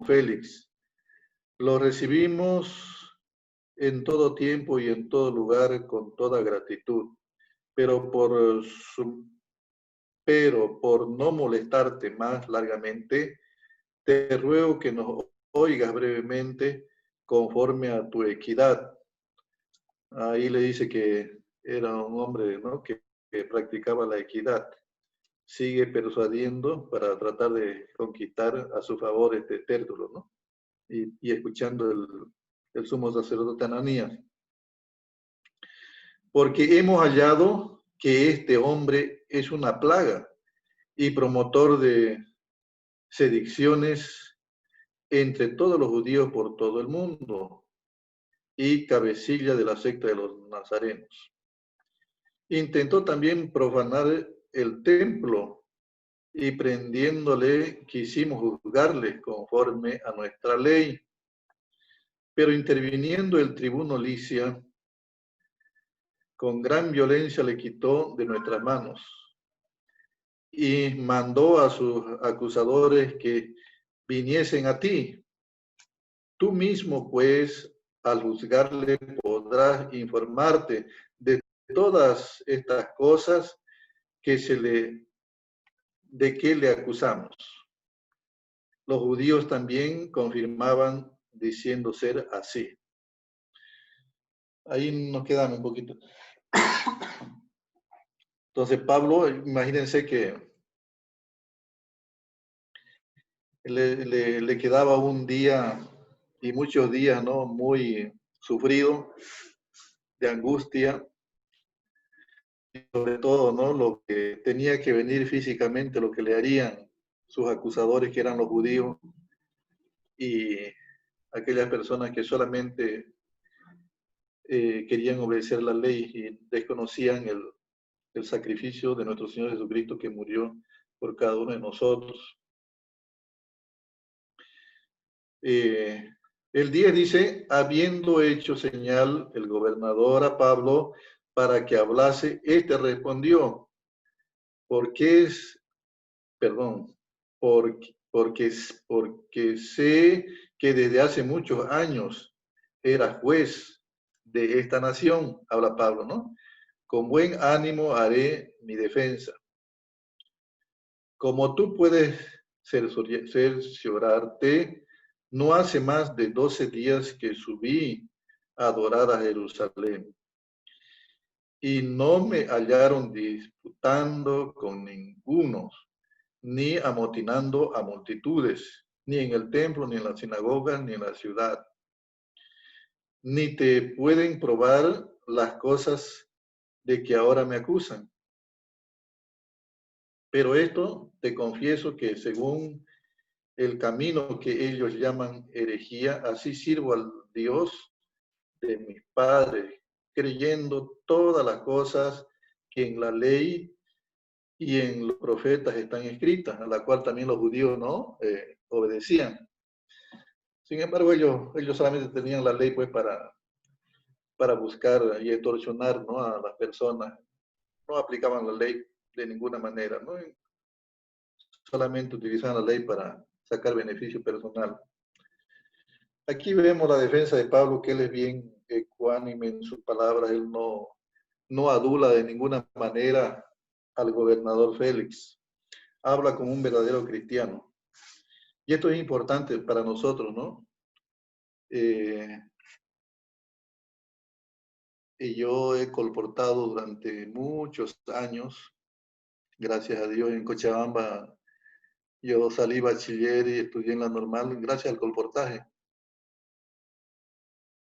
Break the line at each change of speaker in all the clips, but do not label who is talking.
Félix. Lo recibimos en todo tiempo y en todo lugar con toda gratitud, pero por no molestarte más largamente, te ruego que nos oigas brevemente conforme a tu equidad. Ahí le dice que era un hombre, ¿no?, que practicaba la equidad. Sigue persuadiendo para tratar de conquistar a su favor este Tértulo, ¿no? Y escuchando el sumo sacerdote Ananías. Porque hemos hallado que este hombre es una plaga y promotor de sedicciones entre todos los judíos por todo el mundo y cabecilla de la secta de los nazarenos. Intentó también profanar el templo y prendiéndole quisimos juzgarle conforme a nuestra ley. Pero interviniendo el tribuno Licia, con gran violencia le quitó de nuestras manos y mandó a sus acusadores que viniesen a ti. Tú mismo, pues, al juzgarle podrás informarte de todas estas cosas de que le acusamos. Los judíos también confirmaban diciendo ser así. Ahí nos quedamos un poquito. Entonces Pablo, imagínense que le quedaba un día y muchos días, ¿no?, muy sufrido, de angustia, y sobre todo, ¿no?, lo que tenía que venir físicamente, lo que le harían sus acusadores, que eran los judíos, y aquellas personas que solamente querían obedecer la ley y desconocían el sacrificio de nuestro Señor Jesucristo, que murió por cada uno de nosotros. El 10 dice, habiendo hecho señal el gobernador a Pablo para que hablase, este respondió, porque sé que desde hace muchos años era juez de esta nación, habla Pablo, ¿no? Con buen ánimo haré mi defensa. Como tú puedes cerciorarte, no hace más de 12 días que subí a adorar a Jerusalén y no me hallaron disputando con ninguno, ni amotinando a multitudes, ni en el templo, ni en las sinagogas, ni en la ciudad. Ni te pueden probar las cosas de que ahora me acusan. Pero esto te confieso que según el camino que ellos llaman herejía, así sirvo al Dios de mis padres, creyendo todas las cosas que en la ley y en los profetas están escritas, a la cual también los judíos no obedecían. Sin embargo, ellos solamente tenían la ley pues para buscar y extorsionar, ¿no?, a las personas. No aplicaban la ley de ninguna manera, ¿no? Solamente utilizaban la ley para sacar beneficio personal. Aquí vemos la defensa de Pablo, que él es bien ecuánime en sus palabras, él no adula de ninguna manera al gobernador Félix, habla como un verdadero cristiano. Y esto es importante para nosotros, ¿no? Y yo he colportado durante muchos años, gracias a Dios, en Cochabamba. Yo salí bachiller y estudié en la normal gracias al colportaje.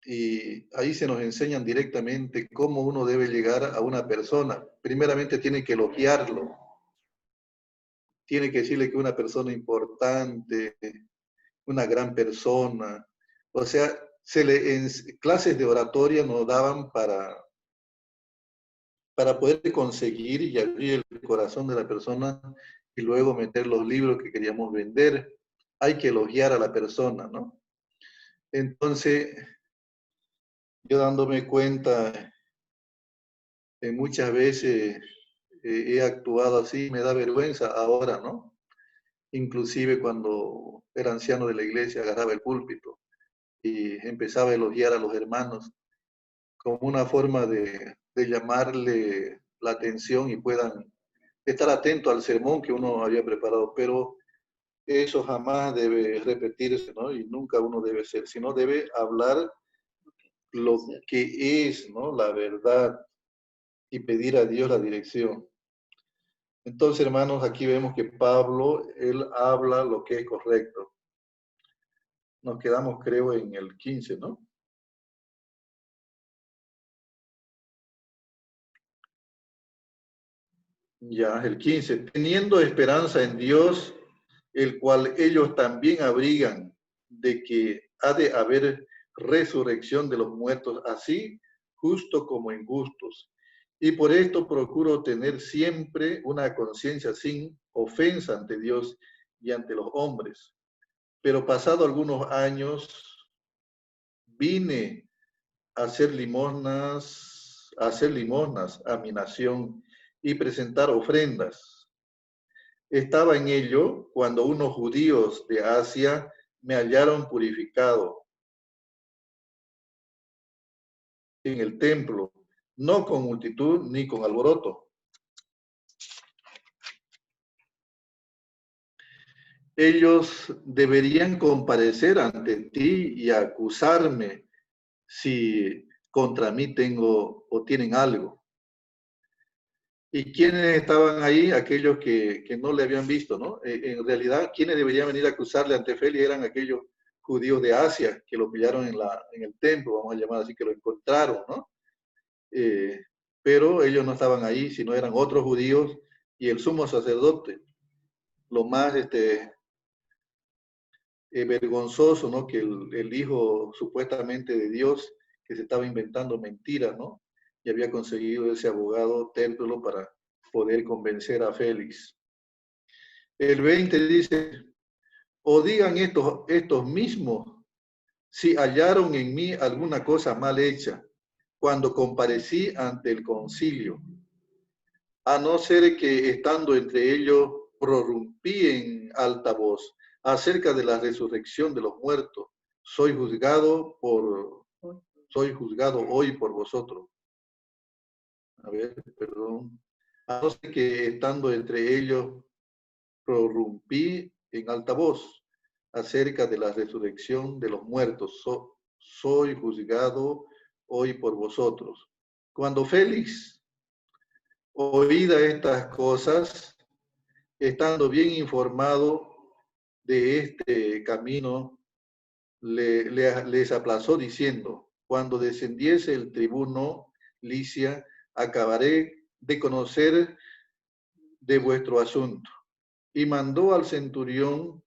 Y ahí se nos enseñan directamente cómo uno debe llegar a una persona. Primeramente tiene que elogiarlo, tiene que decirle que es una persona importante, una gran persona. O sea, en clases de oratoria nos daban para poder conseguir y abrir el corazón de la persona y luego meter los libros que queríamos vender. Hay que elogiar a la persona, ¿no? Entonces, yo dándome cuenta, muchas veces he actuado así, me da vergüenza ahora, ¿no? Inclusive cuando era anciano de la iglesia agarraba el púlpito y empezaba a elogiar a los hermanos como una forma de llamarle la atención y puedan estar atentos al sermón que uno había preparado. Pero eso jamás debe repetirse, ¿no? Y nunca uno debe ser, sino debe hablar lo que es, ¿no? La verdad y pedir a Dios la dirección. Entonces, hermanos, aquí vemos que Pablo, él habla lo que es correcto. Nos quedamos, creo, en el 15, ¿no? Ya, el 15. Teniendo esperanza en Dios, el cual ellos también abrigan de que ha de haber resurrección de los muertos, así justo como injustos. Y por esto procuro tener siempre una conciencia sin ofensa ante Dios y ante los hombres. Pero pasado algunos años vine a hacer limosnas a mi nación y presentar ofrendas. Estaba en ello cuando unos judíos de Asia me hallaron purificado en el templo, no con multitud ni con alboroto. Ellos deberían comparecer ante ti y acusarme si contra mí tengo o tienen algo. ¿Y quiénes estaban ahí? Aquellos que no le habían visto, ¿no? En realidad, quienes deberían venir a acusarle ante Félix eran aquellos judíos de Asia que lo pillaron en el templo, vamos a llamar así, que lo encontraron, ¿no? Eh, pero ellos no estaban ahí, sino eran otros judíos y el sumo sacerdote. Lo más vergonzoso, ¿no? Que el hijo supuestamente de Dios, que se estaba inventando mentiras, ¿no? Y había conseguido ese abogado Tértulo para poder convencer a Félix. El 20 dice, o digan estos mismos si hallaron en mí alguna cosa mal hecha cuando comparecí ante el concilio, a no ser que estando entre ellos prorrumpí en alta voz acerca de la resurrección de los muertos. Soy soy juzgado hoy por vosotros. A ver, perdón. A no ser que estando entre ellos prorrumpí en alta voz acerca de la resurrección de los muertos. Soy juzgado hoy por vosotros. Cuando Félix oída estas cosas, estando bien informado de este camino, les aplazó diciendo, cuando descendiese el tribuno Licia, acabaré de conocer de vuestro asunto. Y mandó al centurión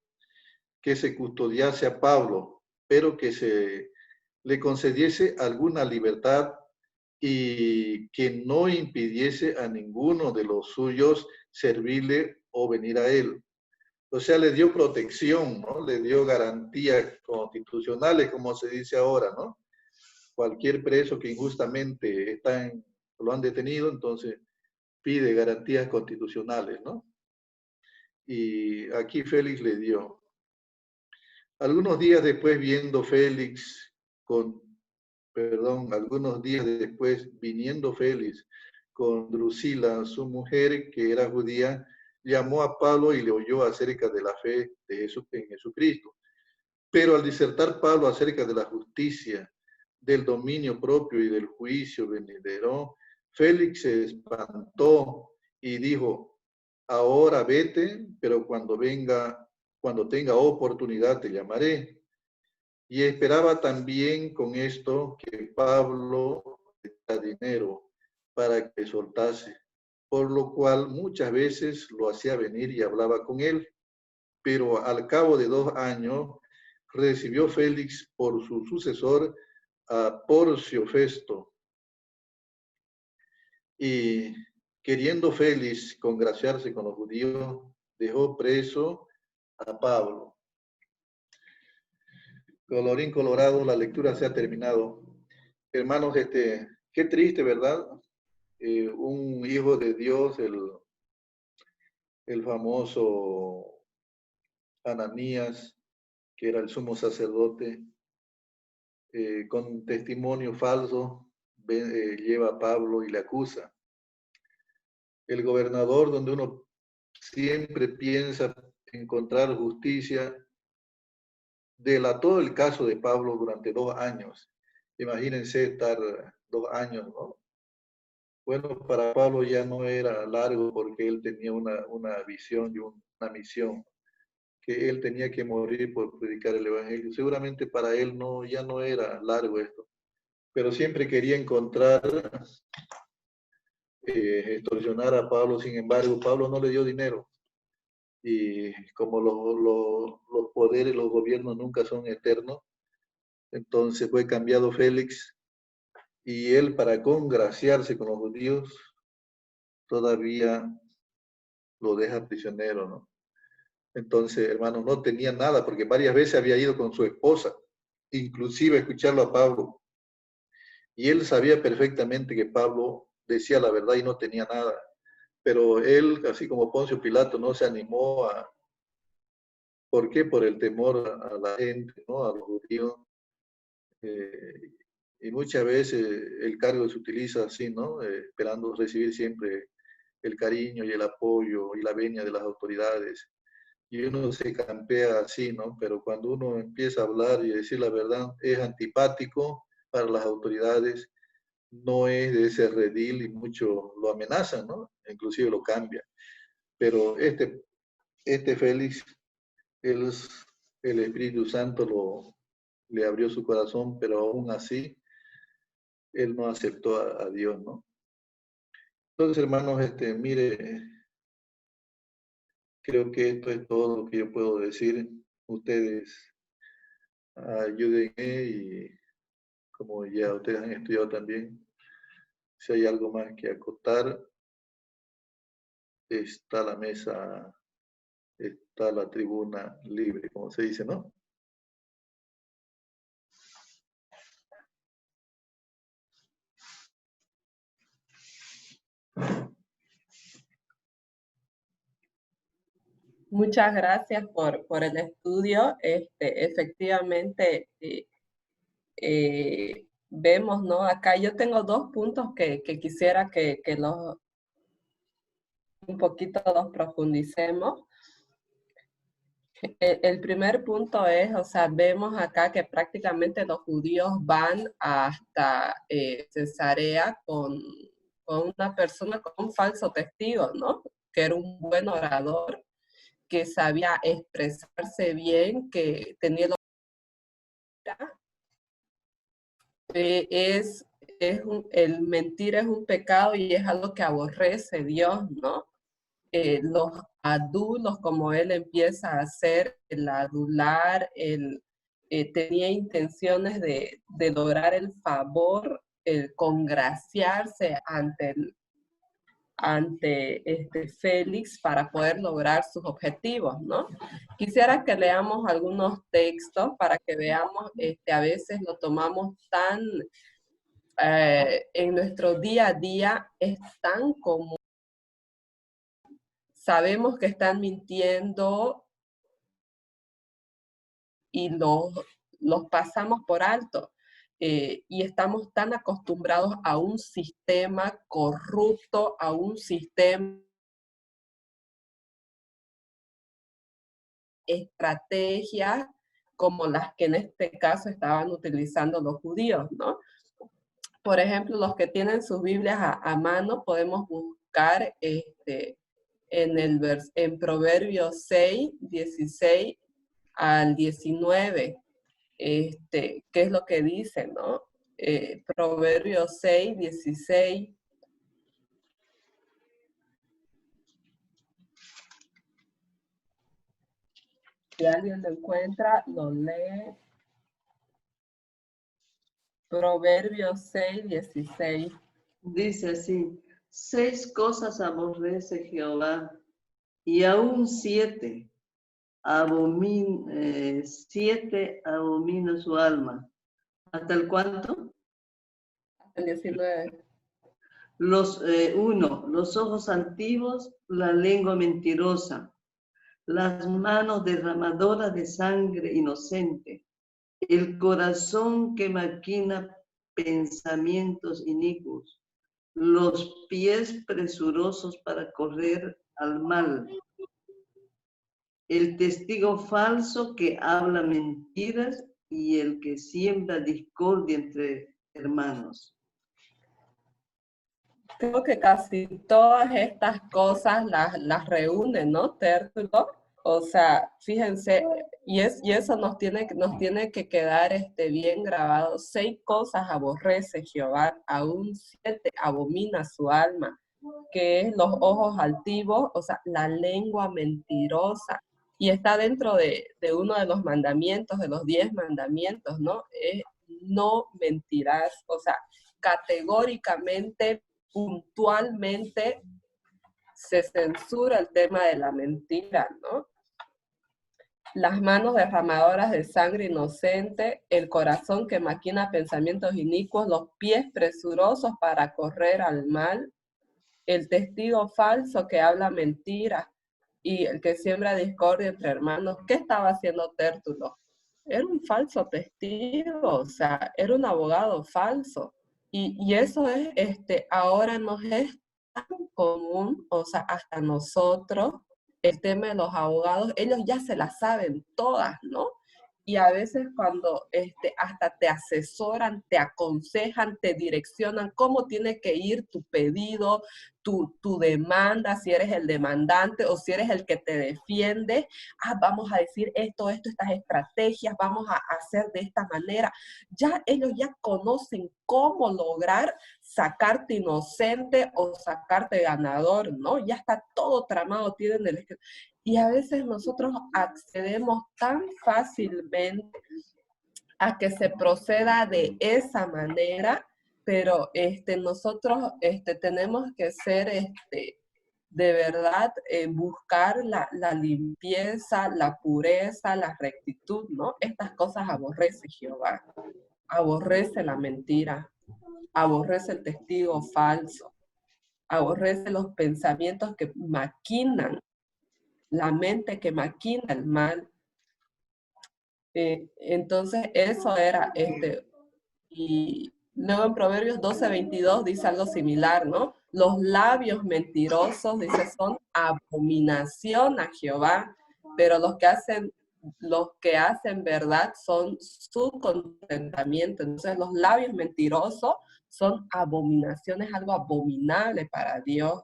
que se custodiase a Pablo, pero que se le concediese alguna libertad y que no impidiese a ninguno de los suyos servirle o venir a él. O sea, le dio protección, ¿no? Le dio garantías constitucionales, como se dice ahora, ¿no? Cualquier preso que injustamente lo han detenido, entonces pide garantías constitucionales, ¿no? Y aquí Félix le dio. Algunos días después, viendo Félix con, perdón, algunos días después, viniendo Félix con Drusila, su mujer, que era judía, llamó a Pablo y le oyó acerca de la fe de en Jesucristo. Pero al disertar Pablo acerca de la justicia, del dominio propio y del juicio venidero, Félix se espantó y dijo, ahora vete, pero cuando tenga oportunidad te llamaré. Y esperaba también con esto que Pablo le diera dinero para que soltase, por lo cual muchas veces lo hacía venir y hablaba con él. Pero al cabo de 2 años recibió Félix por su sucesor a Porcio Festo, y queriendo Félix congraciarse con los judíos, dejó preso a Pablo. Colorín colorado, la lectura se ha terminado. Hermanos, qué triste, ¿verdad? Un hijo de Dios, el famoso Ananías, que era el sumo sacerdote, con testimonio falso, lleva a Pablo y le acusa. El gobernador, donde uno siempre piensa encontrar justicia, delató el caso de Pablo durante 2 años. Imagínense estar 2 años, ¿no? Bueno, para Pablo ya no era largo porque él tenía una visión y una misión, que él tenía que morir por predicar el evangelio. Seguramente para él no, ya no era largo esto, pero siempre quería encontrar, extorsionar a Pablo. Sin embargo, Pablo no le dio dinero. Y como los poderes, los gobiernos nunca son eternos, entonces fue cambiado Félix y él, para congraciarse con los judíos, todavía lo deja prisionero, ¿no? Entonces, hermano, no tenía nada, porque varias veces había ido con su esposa, inclusive a escucharlo a Pablo. Y él sabía perfectamente que Pablo decía la verdad y no tenía nada. Pero él, así como Poncio Pilato, no se animó a... ¿Por qué? Por el temor a la gente, ¿no? A los judíos. Eh, y muchas veces el cargo se utiliza así, ¿no? Esperando recibir siempre el cariño y el apoyo y la venia de las autoridades. Y uno se campea así, ¿no? Pero cuando uno empieza a hablar y decir la verdad, es antipático para las autoridades, no es de ese redil y muchos lo amenazan, ¿no? Inclusive lo cambian. Pero este Félix, el Espíritu Santo le abrió su corazón, pero aún así, él no aceptó a Dios, ¿no? Entonces, hermanos, mire, creo que esto es todo lo que yo puedo decir. Ustedes ayúdenme y como ya ustedes han estudiado también, si hay algo más que acotar, está la mesa, está la tribuna libre, como se dice, ¿no?
Muchas gracias por el estudio. Efectivamente, vemos, ¿no? Acá yo tengo 2 puntos que quisiera que los un poquito los profundicemos. El primer punto es, o sea, vemos acá que prácticamente los judíos van hasta Cesarea con una persona, con un falso testigo, ¿no? Que era un buen orador, que sabía expresarse bien, que tenía el mentir es un pecado y es algo que aborrece Dios, ¿no? Los adulos, como él empieza a hacer, el adular, tenía intenciones de lograr el favor, el congraciarse ante Félix para poder lograr sus objetivos, ¿no? Quisiera que leamos algunos textos para que veamos, a veces lo tomamos tan, en nuestro día a día es tan común. Sabemos que están mintiendo y los pasamos por alto. Y estamos tan acostumbrados a un sistema corrupto, a un sistema estrategias como las que en este caso estaban utilizando los judíos, ¿no? Por ejemplo, los que tienen sus Biblias a mano, podemos buscar en Proverbios 6, 16 al 19, qué es lo que dice, ¿no? Proverbios 6, 16. Si alguien lo encuentra, lo lee. Proverbios 6, 16.
Dice así: 6 cosas aborrece Jehová, y aún 7 abomina su alma. ¿Hasta el cuánto?
Hasta el 19.
1. Los ojos altivos, la lengua mentirosa, las manos derramadoras de sangre inocente, el corazón que maquina pensamientos inicuos, los pies presurosos para correr al mal, el testigo falso que habla mentiras y el que siembra discordia entre hermanos.
Creo que casi todas estas cosas las reúnen, ¿no, Tértulo? O sea, fíjense, y eso nos tiene que quedar bien grabado. 6 cosas aborrece Jehová, aún 7 abomina su alma, que es los ojos altivos, o sea, la lengua mentirosa. Y está dentro de uno de los mandamientos, de los 10 mandamientos, ¿no? Es no mentirás, o sea, categóricamente, puntualmente, se censura el tema de la mentira, ¿no? Las manos derramadoras de sangre inocente, el corazón que maquina pensamientos inicuos, los pies presurosos para correr al mal, el testigo falso que habla mentira y el que siembra discordia entre hermanos. ¿Qué estaba haciendo Tértulo? Era un falso testigo, o sea, era un abogado falso. Y eso es, ahora nos es tan común, o sea, hasta nosotros, el tema de los abogados, ellos ya se la saben todas, ¿no? Y a veces cuando hasta te asesoran, te aconsejan, te direccionan cómo tiene que ir tu pedido, tu demanda, si eres el demandante o si eres el que te defiende. Vamos a decir estas estrategias, vamos a hacer de esta manera. Ya ellos ya conocen cómo lograr sacarte inocente o sacarte ganador, ¿no? Ya está todo tramado, tienen el... Y a veces nosotros accedemos tan fácilmente a que se proceda de esa manera, pero nosotros tenemos que ser, de verdad, buscar la limpieza, la pureza, la rectitud, ¿no? Estas cosas aborrece Jehová, aborrece la mentira, aborrece el testigo falso, aborrece los pensamientos que maquinan, la mente que maquina el mal. Entonces eso era, y luego en Proverbios 12:22 dice algo similar, ¿no? Los labios mentirosos, dice, son abominación a Jehová, pero los que hacen verdad son su contentamiento. Entonces los labios mentirosos son abominaciones, algo abominable para Dios.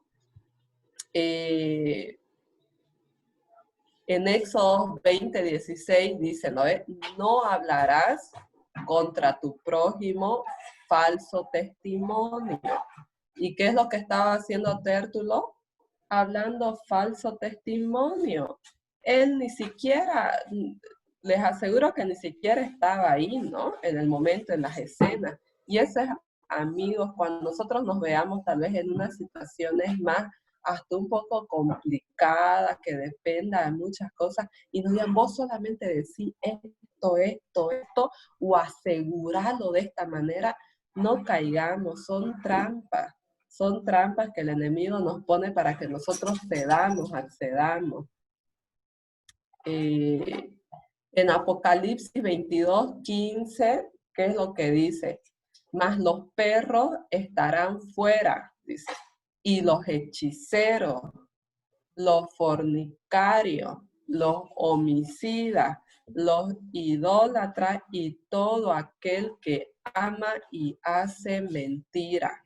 En Éxodo 20:16 dice, no hablarás contra tu prójimo falso testimonio. ¿Y qué es lo que estaba haciendo Tértulo? Hablando falso testimonio. Él ni siquiera, les aseguro que ni siquiera estaba ahí, ¿no? En el momento, en las escenas. Y eso es, amigos, cuando nosotros nos veamos tal vez en unas situaciones más hasta un poco complicadas, que dependa de muchas cosas, y nos digan, vos solamente decís esto, o asegurarlo de esta manera, no caigamos, son trampas que el enemigo nos pone para que nosotros accedamos. En Apocalipsis 22:15, ¿qué es lo que dice? Mas los perros estarán fuera, dice, y los hechiceros, los fornicarios, los homicidas, los idólatras y todo aquel que ama y hace mentira.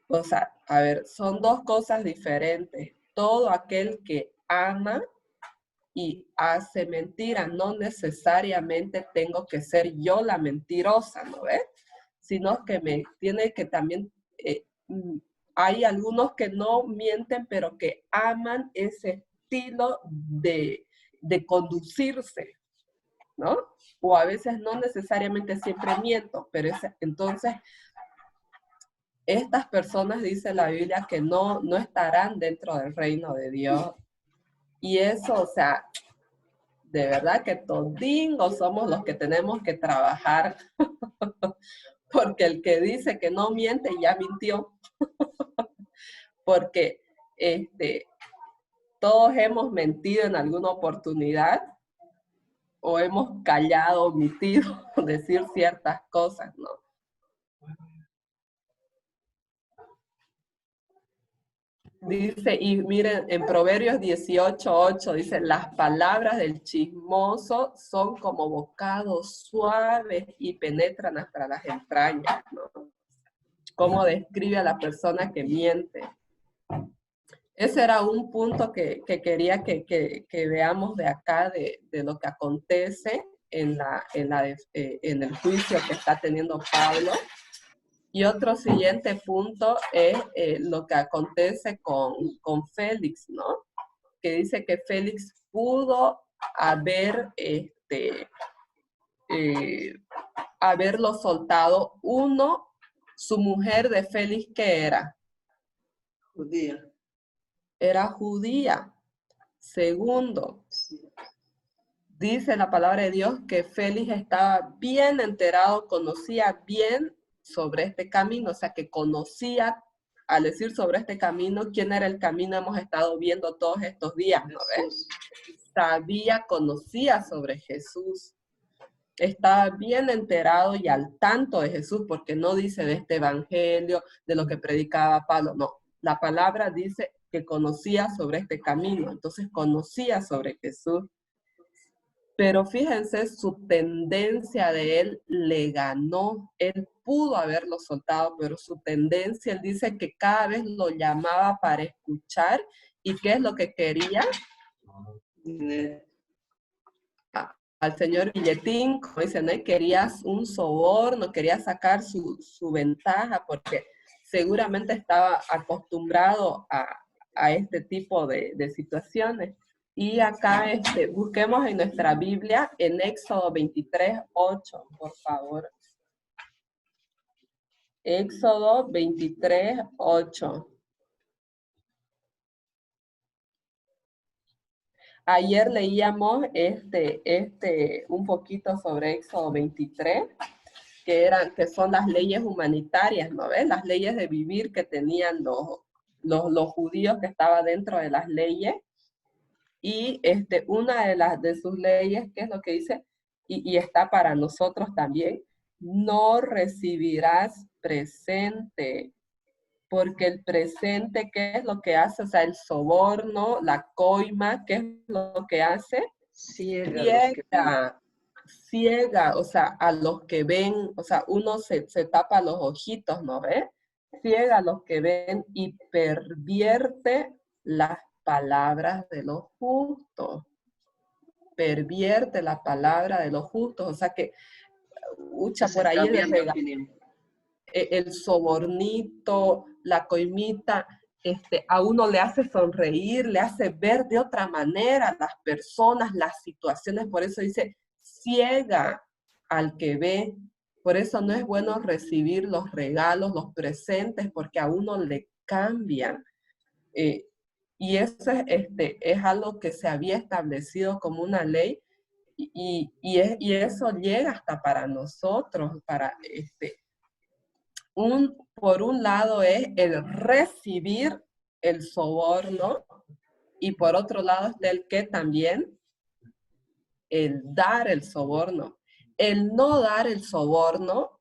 O sea, a ver, son dos cosas diferentes. Todo aquel que ama y hace mentira, no necesariamente tengo que ser yo la mentirosa, ¿no ves? Sino que me tiene que también, hay algunos que no mienten, pero que aman ese estilo de conducirse, ¿no? O a veces no necesariamente siempre miento, pero entonces estas personas, dice la Biblia, que no estarán dentro del reino de Dios. Y eso, o sea, de verdad que todingos somos los que tenemos que trabajar, porque el que dice que no miente ya mintió, porque Todos hemos mentido en alguna oportunidad o hemos callado, omitido decir ciertas cosas, ¿no? Dice, y miren, en Proverbios 18:8 dice, las palabras del chismoso son como bocados suaves y penetran hasta las entrañas, ¿no? Cómo describe a la persona que miente. Ese era un punto que quería que veamos de acá, de lo que acontece en el juicio que está teniendo Pablo. Y otro siguiente punto es lo que acontece con Félix, ¿no? Que dice que Félix pudo haberlo soltado. Uno, su mujer de Félix, ¿qué era?
Judía.
Era judía. Segundo, dice la palabra de Dios que Félix estaba bien enterado, conocía bien sobre este camino, o sea que conocía, al decir sobre este camino, quién era el camino, hemos estado viendo todos estos días, ¿no ves? Sabía, conocía sobre Jesús, estaba bien enterado y al tanto de Jesús, porque no dice de este evangelio, de lo que predicaba Pablo, no. La palabra dice que conocía sobre este camino, entonces conocía sobre Jesús. Pero fíjense, su tendencia de él le ganó. Él pudo haberlo soltado, pero su tendencia, él dice que cada vez lo llamaba para escuchar. ¿Y qué es lo que quería? Al señor billetín, como dicen, ¿no? Querías un soborno, quería sacar su ventaja, porque seguramente estaba acostumbrado a este tipo de situaciones. Y acá busquemos en nuestra Biblia, en Éxodo 23:8, por favor. Éxodo 23:8. Ayer leíamos un poquito sobre Éxodo 23, que son las leyes humanitarias, ¿no ves? Las leyes de vivir que tenían los judíos que estaban dentro de las leyes. Y una de sus leyes, ¿qué es lo que dice? Y está para nosotros también, no recibirás presente, porque el presente, ¿qué es lo que hace? O sea, el soborno, la coima, ¿qué es lo que hace? Ciega, o sea, a los que ven, o sea, uno se tapa los ojitos, ¿no ves? Ciega a los que ven y pervierte las palabras de los justos. Pervierte la palabra de los justos, o sea que, por ahí el sobornito, la coimita, a uno le hace sonreír, le hace ver de otra manera las personas, las situaciones, por eso dice, ciega al que ve. Por eso no es bueno recibir los regalos, los presentes, porque a uno le cambian. Y eso es algo que se había establecido como una ley, y eso llega hasta para nosotros, por un lado es el recibir el soborno, y por otro lado está el que también, el dar el soborno. El no dar el soborno,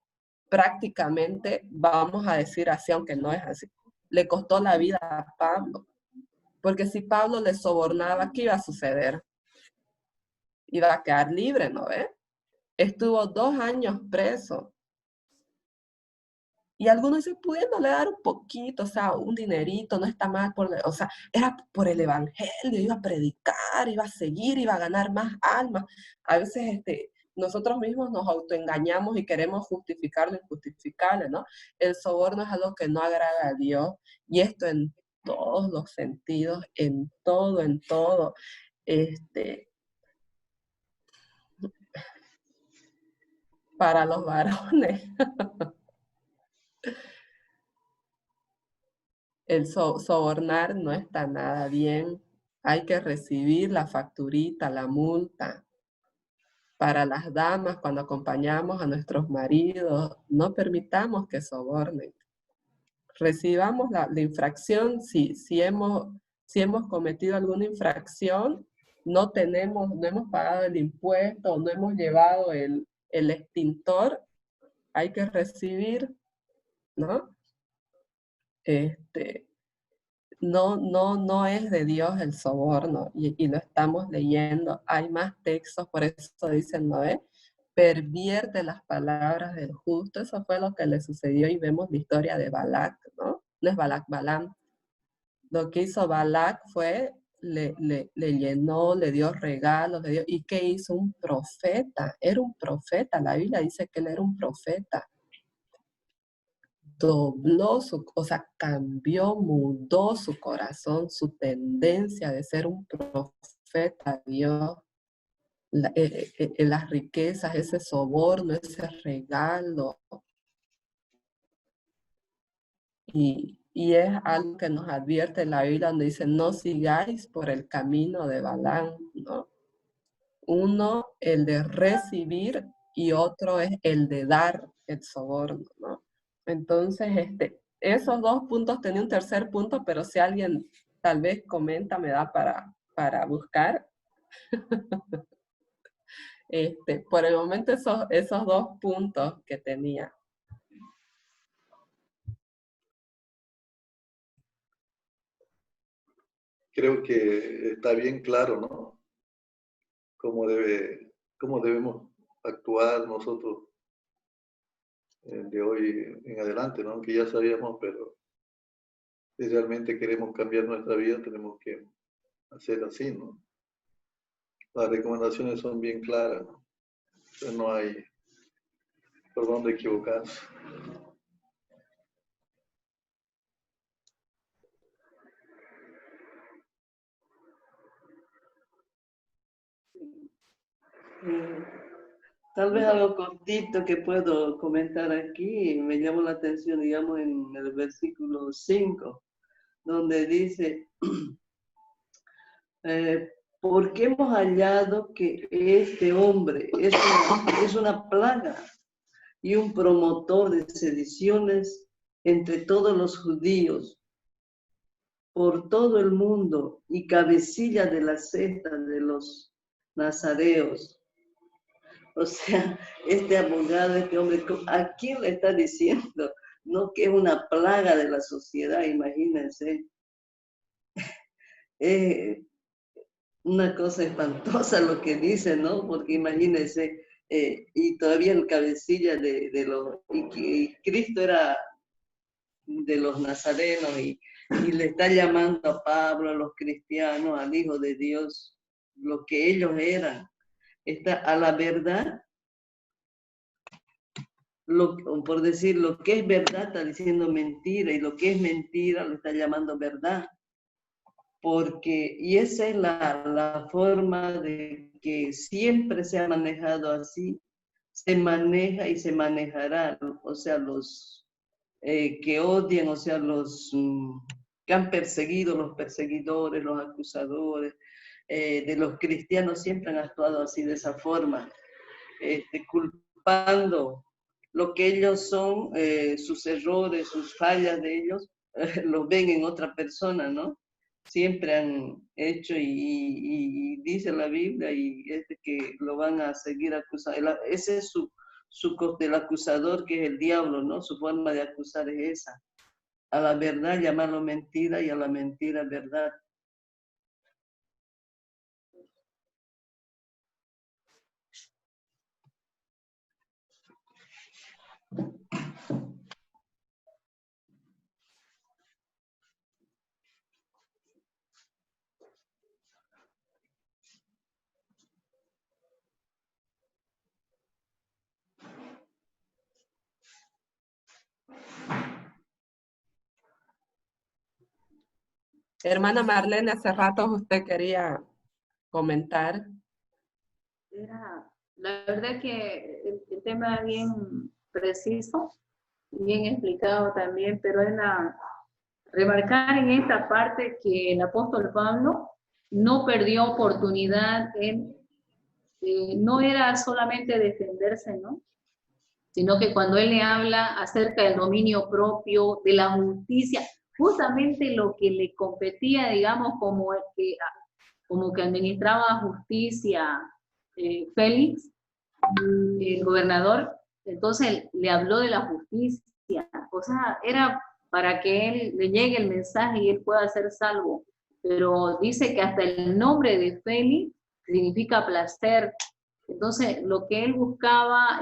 prácticamente, vamos a decir así, aunque no es así, le costó la vida a Pablo. Porque si Pablo le sobornaba, ¿qué iba a suceder? Iba a quedar libre, ¿no ve? Estuvo 2 años preso. Y algunos dicen, pudiéndole dar un poquito, o sea, un dinerito, no está mal, o sea, era por el evangelio, iba a predicar, iba a seguir, iba a ganar más almas. A veces nosotros mismos nos autoengañamos y queremos justificar lo injustificable, ¿no? El soborno es algo que no agrada a Dios, y esto en todos los sentidos, en todo. Para los varones. El sobornar no está nada bien. Hay que recibir la facturita, la multa. Para las damas, cuando acompañamos a nuestros maridos, no permitamos que sobornen. Recibamos la infracción si hemos si hemos cometido alguna infracción, no hemos pagado el impuesto, no hemos llevado el extintor, hay que recibir, ¿no? No es de Dios el soborno, y lo estamos leyendo. Hay más textos, por eso dicen, ¿no? Pervierte las palabras del justo. Eso fue lo que le sucedió, y vemos la historia de Balac, ¿no? No es Balac, Balaam. Lo que hizo Balac fue, le llenó, le dio regalos, ¿y qué hizo? Un profeta, era un profeta, la Biblia dice que él era un profeta. Dobló cambió, mudó su corazón, su tendencia de ser un profeta a Dios. Las riquezas, ese soborno, ese regalo. Y es algo que nos advierte la Biblia, donde dice, no sigáis por el camino de Balaam, ¿no? Uno, el de recibir, y otro es el de dar el soborno, ¿no? Entonces, esos dos puntos, tenía un tercer punto, pero si alguien tal vez comenta, me da para buscar. Por el momento esos dos puntos que tenía.
Creo que está bien claro, ¿no? Cómo debemos actuar nosotros de hoy en adelante, ¿no? Aunque ya sabíamos, pero si realmente queremos cambiar nuestra vida, tenemos que hacer así, ¿no? Las recomendaciones son bien claras, ¿no? Entonces no hay por dónde equivocarse.
Tal vez algo cortito que puedo comentar aquí, me llamó la atención, digamos, en el versículo 5, donde dice, porque hemos hallado que este hombre es una plaga y un promotor de sediciones entre todos los judíos, por todo el mundo, y cabecilla de la secta de los nazareos. O sea, este abogado, este hombre, ¿a quién le está diciendo? No, que es una plaga de la sociedad, imagínense. Una cosa espantosa lo que dice, ¿no? Porque imagínense, y todavía el cabecilla y Cristo era de los nazarenos, y le está llamando a Pablo, a los cristianos, al Hijo de Dios, lo que ellos eran. A la verdad, por decir, lo que es verdad está diciendo mentira, y lo que es mentira lo está llamando verdad. Y esa es la forma de que siempre se ha manejado así, se maneja y se manejará. O sea, los que odian, o sea, los que han perseguido, los perseguidores, los acusadores de los cristianos, siempre han actuado así, de esa forma, culpando lo que ellos son, sus errores, sus fallas de ellos, los ven en otra persona, ¿no? Siempre han hecho, y dice la Biblia, y que lo van a seguir acusando. Ese es el acusador, que es el diablo, ¿no? Su forma de acusar es esa. A la verdad llamarlo mentira, y a la mentira verdad.
Hermana Marlene, hace rato usted quería comentar.
La verdad que el tema es bien preciso, bien explicado también, pero es remarcar en esta parte que el apóstol Pablo no perdió oportunidad no era solamente defenderse, ¿no? Sino que cuando él le habla acerca del dominio propio, de la justicia, justamente lo que le competía, digamos, como que administraba justicia Félix, el gobernador, entonces le habló de la justicia, o sea, era para que él le llegue el mensaje y él pueda ser salvo, pero dice que hasta el nombre de Félix significa placer, entonces lo que él buscaba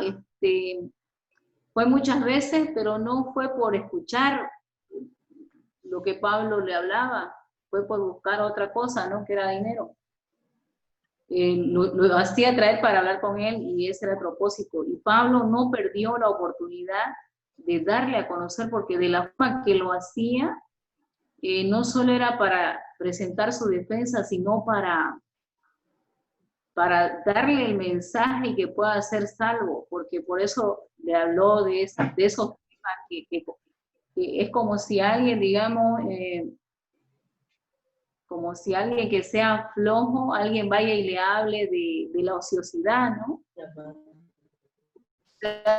fue muchas veces, pero no fue por escuchar lo que Pablo le hablaba, fue por buscar otra cosa, ¿no? Que era dinero. Lo hacía traer para hablar con él y ese era el propósito. Y Pablo no perdió la oportunidad de darle a conocer porque de la forma que lo hacía, no solo era para presentar su defensa, sino para darle el mensaje y que pueda ser salvo, porque por eso le habló de esos temas que es como si alguien, digamos, como si alguien que sea flojo, alguien vaya y le hable de la ociosidad, ¿no?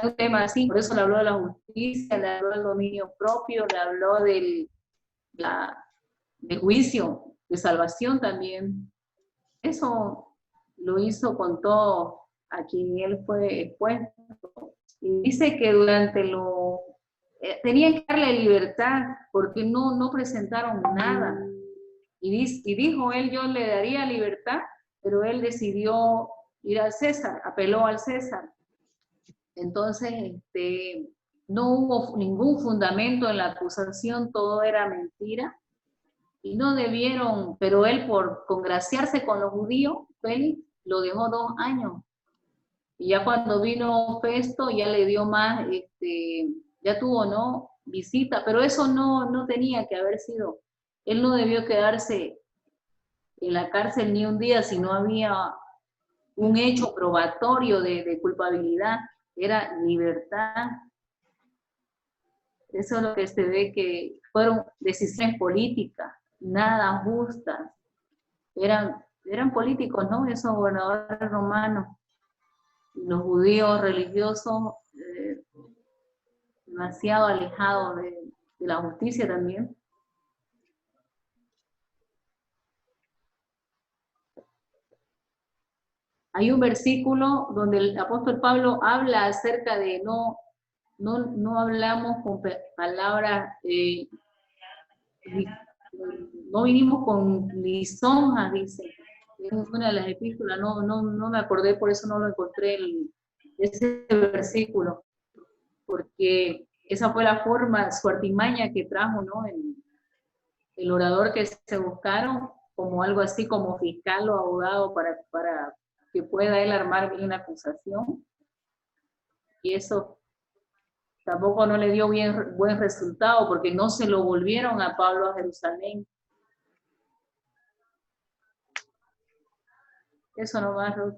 Un tema así, por eso le habló de la justicia, le habló del dominio propio, le habló de juicio, de salvación también. Eso lo hizo con todo a quien él fue expuesto. Y dice que durante tenían que darle libertad porque no presentaron nada. Y dijo él, yo le daría libertad, pero él decidió ir al César, apeló al César. Entonces, no hubo ningún fundamento en la acusación, todo era mentira. Y no debieron, pero él por congraciarse con los judíos, Félix lo dejó 2 años. Y ya cuando vino Festo, ya le dio más, ya tuvo, ¿no?, visita, pero eso no tenía que haber sido. Él no debió quedarse en la cárcel ni un día si no había un hecho probatorio de culpabilidad, era libertad. Eso es lo que se ve que fueron decisiones políticas, nada justas. Eran políticos, ¿no? Esos gobernadores romanos, los judíos religiosos, demasiado alejados de la justicia también. Hay un versículo donde el apóstol Pablo habla acerca de no hablamos con palabras, no vinimos con lisonjas, dice. Es una de las epístolas, no me acordé, por eso no lo encontré ese versículo, porque esa fue la forma, su artimaña que trajo, ¿no? El orador que se buscaron, como algo así como fiscal o abogado para que pueda él armar bien la acusación. Y eso tampoco no le dio buen resultado, porque no se lo volvieron a Pablo a Jerusalén. Eso nomás, Ruth.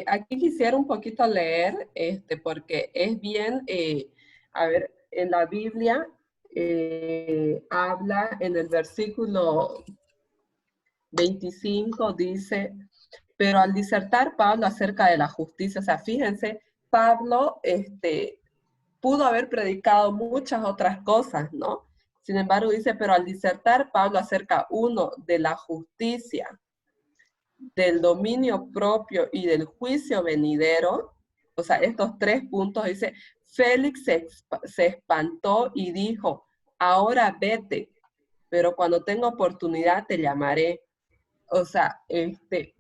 Aquí quisiera un poquito leer, porque es bien, a ver, en la Biblia habla en el versículo 25, dice, pero al disertar Pablo acerca de la justicia, o sea, fíjense, Pablo pudo haber predicado muchas otras cosas, ¿no? Sin embargo, dice, pero al disertar Pablo acerca, uno, de la justicia, del dominio propio y del juicio venidero, o sea, estos 3 puntos, dice, Félix se espantó y dijo, ahora vete, pero cuando tenga oportunidad te llamaré. O sea,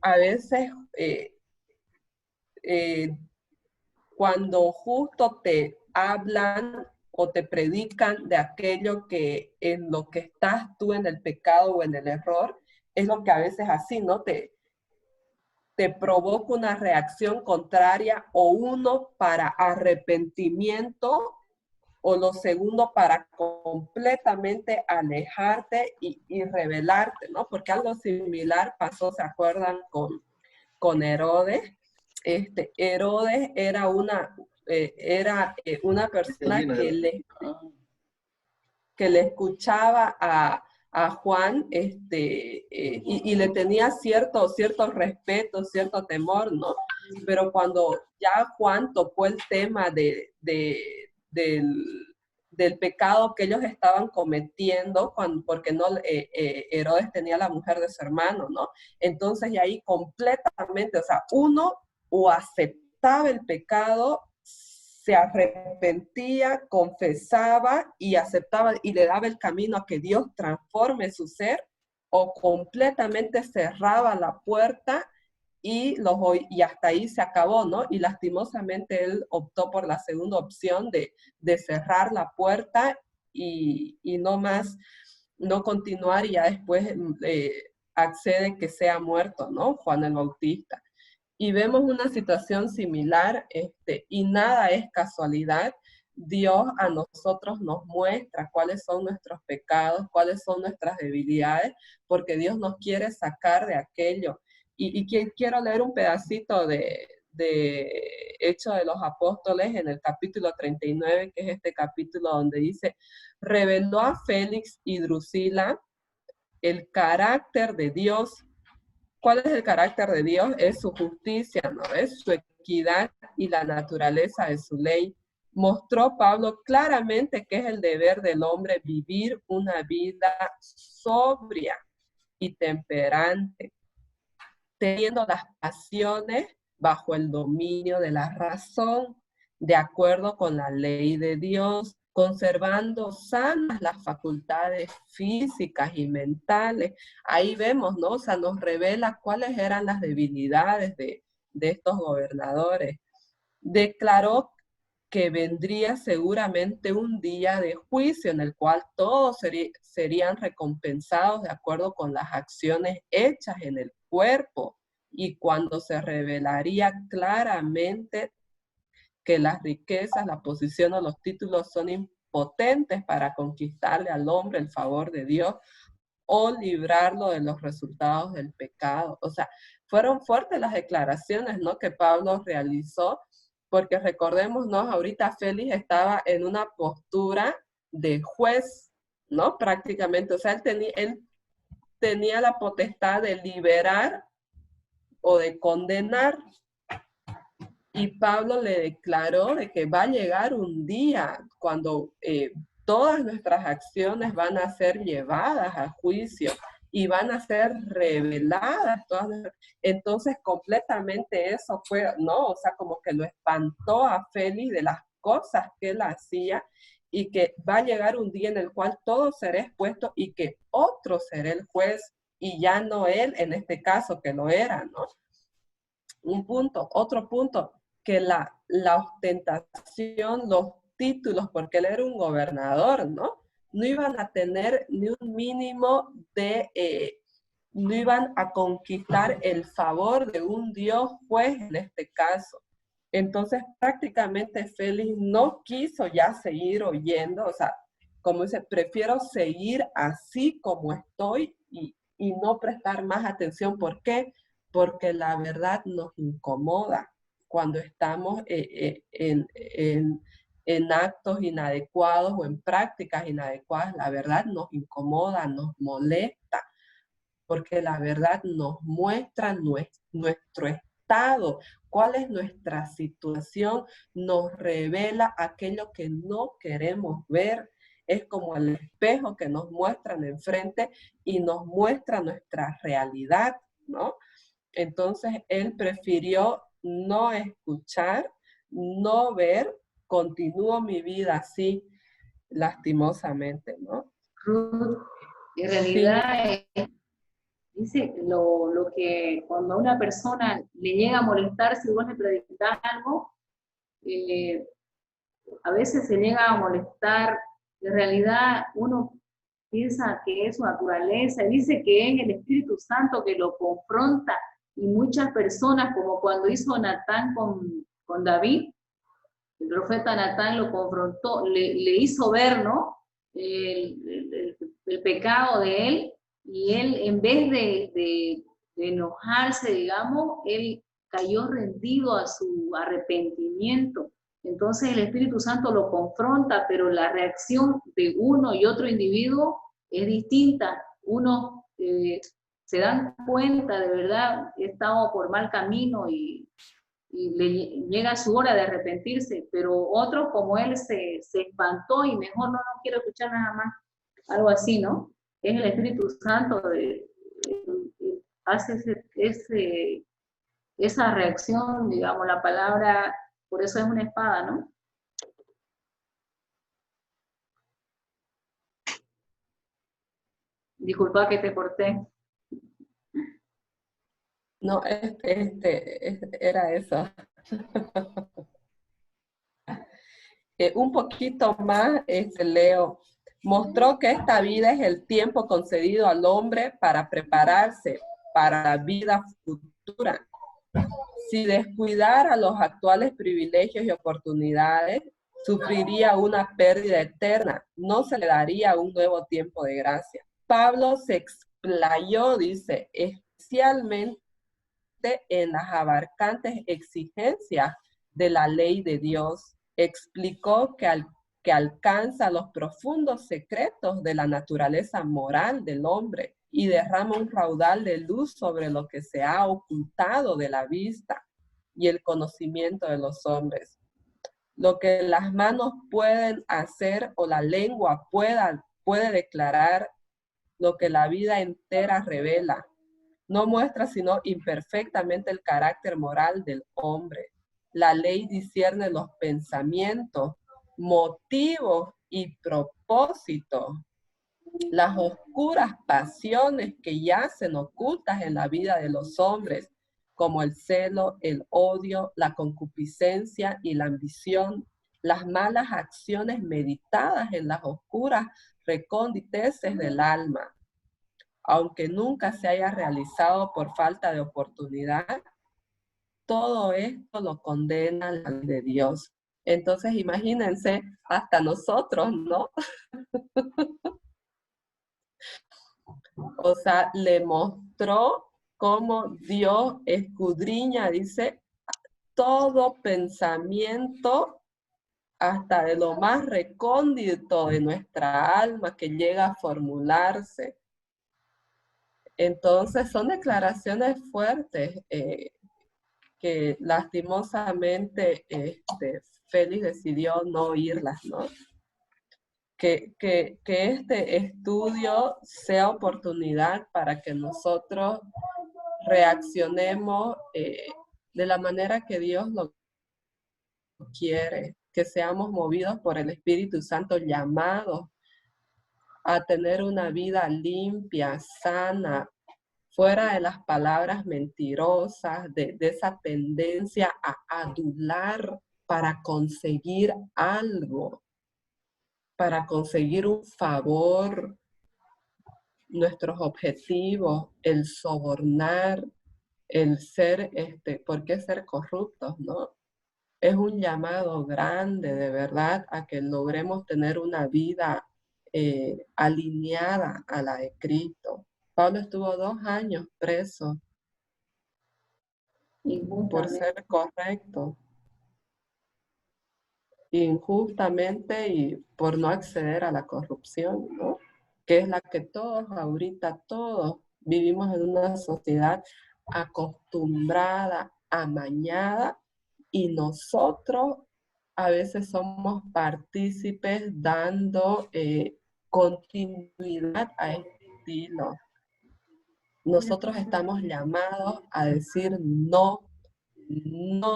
a veces cuando justo te hablan o te predican de aquello que en lo que estás tú en el pecado o en el error, es lo que a veces así, ¿no? Te provoca una reacción contraria o uno para arrepentimiento o lo segundo para completamente alejarte y rebelarte, ¿no? Porque algo similar pasó, ¿se acuerdan? Con Herodes. Herodes era una persona que le escuchaba a a Juan, y le tenía cierto respeto, cierto temor, ¿no? Pero cuando ya Juan tocó el tema del pecado que ellos estaban cometiendo, porque no, Herodes tenía la mujer de su hermano, ¿no? Entonces, y ahí completamente, o sea, uno o aceptaba el pecado, se arrepentía, confesaba y aceptaba y le daba el camino a que Dios transforme su ser, o completamente cerraba la puerta y hasta ahí se acabó, ¿no? Y lastimosamente él optó por la segunda opción de cerrar la puerta y no más, no continuar, y ya después accede que sea muerto, ¿no? Juan el Bautista. Y vemos una situación similar, y nada es casualidad. Dios a nosotros nos muestra cuáles son nuestros pecados, cuáles son nuestras debilidades, porque Dios nos quiere sacar de aquello. Y quiero leer un pedacito de Hechos de los Apóstoles en el capítulo 39, que es este capítulo donde dice: reveló a Félix y Drusila el carácter de Dios. ¿Cuál es el carácter de Dios? Es su justicia, ¿no? Es su equidad y la naturaleza de su ley. Mostró Pablo claramente que es el deber del hombre vivir una vida sobria y temperante, teniendo las pasiones bajo el dominio de la razón, de acuerdo con la ley de Dios, conservando sanas las facultades físicas y mentales. Ahí vemos, ¿no? O sea, nos revela cuáles eran las debilidades de estos gobernadores. Declaró que vendría seguramente un día de juicio en el cual todos serían recompensados de acuerdo con las acciones hechas en el cuerpo, y cuando se revelaría claramente que las riquezas, la posición o los títulos son impotentes para conquistarle al hombre el favor de Dios o librarlo de los resultados del pecado. O sea, fueron fuertes las declaraciones, ¿no?, que Pablo realizó, porque recordémonos, ahorita Félix estaba en una postura de juez, ¿no? Prácticamente, o sea, él tenía la potestad de liberar o de condenar. Y Pablo le declaró de que va a llegar un día cuando todas nuestras acciones van a ser llevadas a juicio y van a ser reveladas. Entonces, completamente eso fue, ¿no? O sea, como que lo espantó a Félix de las cosas que él hacía, y que va a llegar un día en el cual todo será expuesto y que otro será el juez y ya no él, en este caso, que lo era, ¿no? Otro punto, que la ostentación, los títulos, porque él era un gobernador, ¿no? No iban a tener ni un mínimo no iban a conquistar el favor de un Dios juez en este caso. Entonces prácticamente Félix no quiso ya seguir oyendo, o sea, como dice, prefiero seguir así como estoy y no prestar más atención. ¿Por qué? Porque la verdad nos incomoda cuando estamos en actos inadecuados o en prácticas inadecuadas. La verdad nos incomoda, nos molesta, porque la verdad nos muestra nuestro estado, cuál es nuestra situación, nos revela aquello que no queremos ver. Es como el espejo que nos muestran enfrente y nos muestra nuestra realidad, ¿no? Entonces él prefirió no escuchar, no ver, continúo mi vida así, lastimosamente, ¿no?
Ruth, en realidad, dice lo que cuando a una persona le llega a molestar, si vos le predicás algo, a veces se llega a molestar. En realidad uno piensa que es su naturaleza, y dice que es el Espíritu Santo que lo confronta, y muchas personas, como cuando hizo Natán con David, el profeta Natán lo confrontó, le hizo ver, ¿no?, el pecado de él, y él, en vez de enojarse, digamos, él cayó rendido a su arrepentimiento. Entonces el Espíritu Santo lo confronta, pero la reacción de uno y otro individuo es distinta. Unos se dan cuenta, de verdad, he estado por mal camino y le llega su hora de arrepentirse, pero otro como él se espantó y mejor no quiero escuchar nada más, algo así, ¿no? Es el Espíritu Santo, hace esa reacción, digamos, la palabra, por eso es una espada, ¿no? Disculpa que te corté.
No, era eso. Un poquito más, Leo. Mostró que esta vida es el tiempo concedido al hombre para prepararse para la vida futura. Si descuidara los actuales privilegios y oportunidades, sufriría una pérdida eterna. No se le daría un nuevo tiempo de gracia. Pablo se explayó, dice, especialmente en las abarcantes exigencias de la ley de Dios. Explicó que alcanza los profundos secretos de la naturaleza moral del hombre y derrama un raudal de luz sobre lo que se ha ocultado de la vista y el conocimiento de los hombres. Lo que las manos pueden hacer o la lengua puede declarar, lo que la vida entera revela, no muestra sino imperfectamente el carácter moral del hombre. La ley discierne los pensamientos, motivos y propósitos, las oscuras pasiones que yacen ocultas en la vida de los hombres, como el celo, el odio, la concupiscencia y la ambición, las malas acciones meditadas en las oscuras recónditeces del alma. Aunque nunca se haya realizado por falta de oportunidad, todo esto lo condena la ley de Dios. Entonces, imagínense, hasta nosotros, ¿no? O sea, le mostró cómo Dios escudriña, dice, todo pensamiento, hasta de lo más recóndito de nuestra alma que llega a formularse. Entonces son declaraciones fuertes que lastimosamente Félix decidió no oírlas, ¿no? Que este estudio sea oportunidad para que nosotros reaccionemos de la manera que Dios lo quiere, que seamos movidos por el Espíritu Santo, llamados a tener una vida limpia, sana, fuera de las palabras mentirosas, de esa tendencia a adular para conseguir algo, para conseguir un favor, nuestros objetivos, el sobornar, el ser, ¿por qué ser corruptos, no? Es un llamado grande, de verdad, a que logremos tener una vida alineada a la de Cristo. Pablo estuvo 2 años preso por ser correcto, injustamente y por no acceder a la corrupción, ¿no? Que es la que todos vivimos en una sociedad acostumbrada, amañada, y nosotros a veces somos partícipes dando continuidad a este estilo. Nosotros estamos llamados a decir no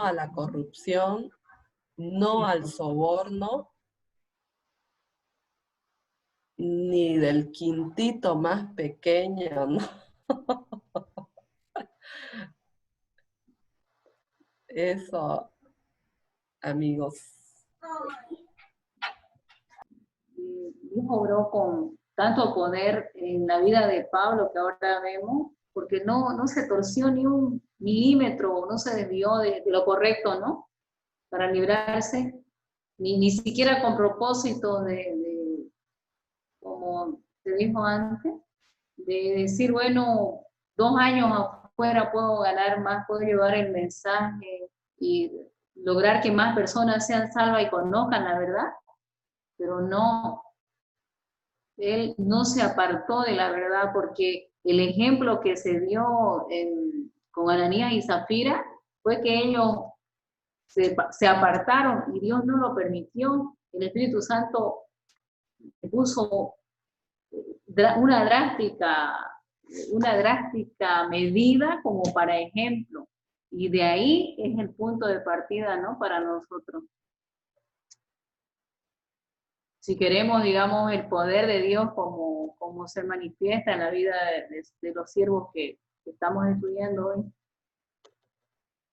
a la corrupción, no al soborno, ni del quintito más pequeño, ¿no? Eso, amigos.
Dios obró con tanto poder en la vida de Pablo que ahora vemos, porque no se torció ni un milímetro, no se desvió de lo correcto, ¿no? Para librarse, ni siquiera con propósito como te dijo antes, de decir, bueno, 2 años afuera puedo ganar más, puedo llevar el mensaje y lograr que más personas sean salvas y conozcan la verdad, pero no, él no se apartó de la verdad, porque el ejemplo que se dio con Ananías y Zafira fue que ellos se apartaron y Dios no lo permitió. El Espíritu Santo puso una drástica medida como para ejemplo. Y de ahí es el punto de partida, ¿no? Para nosotros. Si queremos, digamos, el poder de Dios como se manifiesta en la vida de los siervos que estamos estudiando hoy.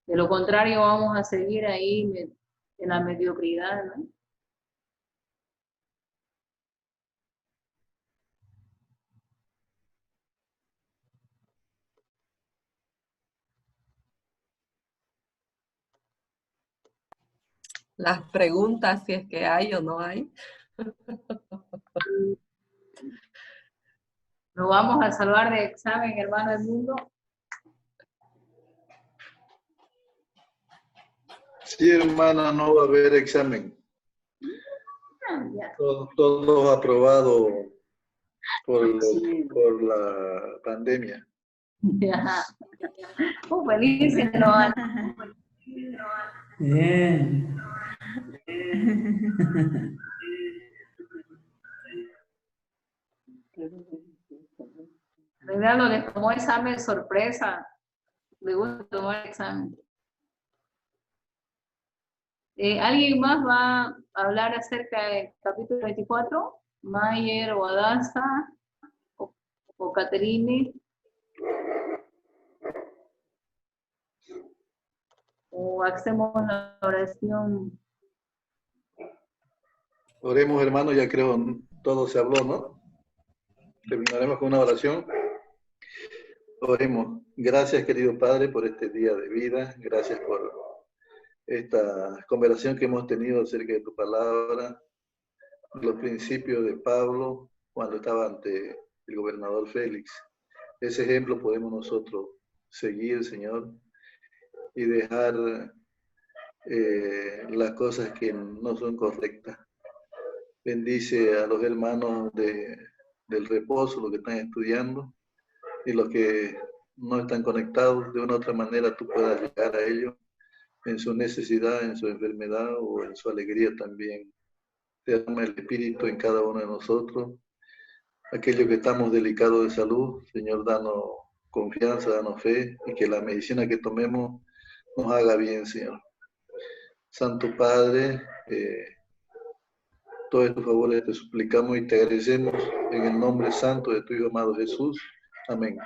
De lo contrario, vamos a seguir ahí en la mediocridad, ¿no?
Las preguntas, si es que hay o no hay.
¿Nos vamos a salvar de examen, hermano Edmundo?
Sí, hermana, no va a haber examen. Todo aprobado por la pandemia.
Ya. Feliz, no.
Bien.
Reinaldo les tomó examen sorpresa. Le gusta tomar examen. ¿Alguien más va a hablar acerca del capítulo 24? Mayer o Adasa o Caterine. O hacemos la oración.
Oremos, hermano, ya creo todo se habló, ¿no? Terminaremos con una oración. Oremos. Gracias, querido Padre, por este día de vida. Gracias por esta conversación que hemos tenido acerca de tu palabra, los principios de Pablo cuando estaba ante el gobernador Félix. Ese ejemplo podemos nosotros seguir, Señor, y dejar las cosas que no son correctas. Bendice a los hermanos del reposo, los que están estudiando, y los que no están conectados, de una u otra manera tú puedas llegar a ellos en su necesidad, en su enfermedad o en su alegría también. Derrama el Espíritu en cada uno de nosotros. Aquellos que estamos delicados de salud, Señor, danos confianza, danos fe, y que la medicina que tomemos nos haga bien, Señor. Santo Padre, todos estos favores te suplicamos y te agradecemos en el nombre santo de tu Hijo amado Jesús. Amén.